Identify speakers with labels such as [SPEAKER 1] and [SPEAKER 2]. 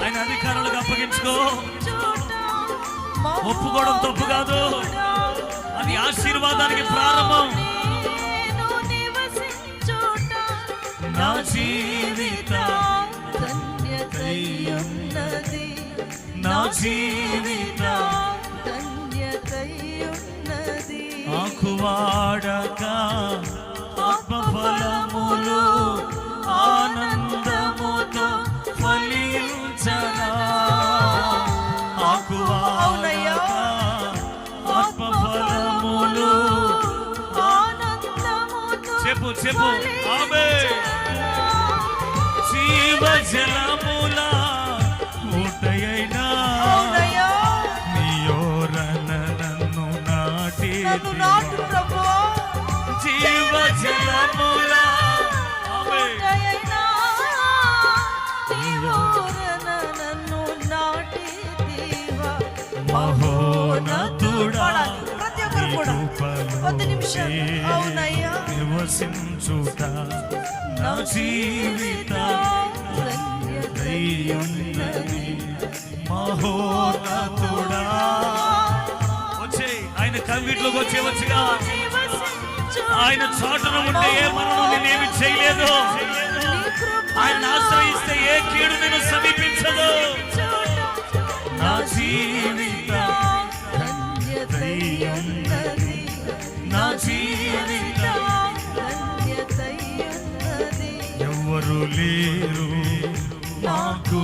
[SPEAKER 1] ఆయన అధికారులకు అప్పగించుకో. ఒప్పుకోవడం తప్పు కాదు, అది ఆశీర్వాదానికి ప్రారంభం. నా జీవిత ధన్యతయున్నది, నా జీవిత ధన్యతయున్నది. ఆకువాడక ఆత్మఫలములు ఆనందముతో ఫలించనా. ఆకువాడక ఆత్మఫలములు ఆనందముతో చెప్పు చెప్పు ఆమేన్. జీవజలముల ఊటయైనా నీయోరన నన్ను నాటి. జీవజలముల మహోన్నతుడా నివసించుట నా జీవిత ధన్యతయున్నది. మహోన్నతుడా వచ్చే ఆయన కవిట్లోకి వచ్చేవచ్చుగా. ఆయన చాటున ఉంటే ఏ మరణం నేనేమి చేయలేదు. ఆయన ఆశ్రయిస్తే ఏ కీడు నేను సమీపించదు. నా జీవిత ధన్యతయున్నది, నా జీవిత ధన్యతయున్నది. ఎవరు లేరు నాకు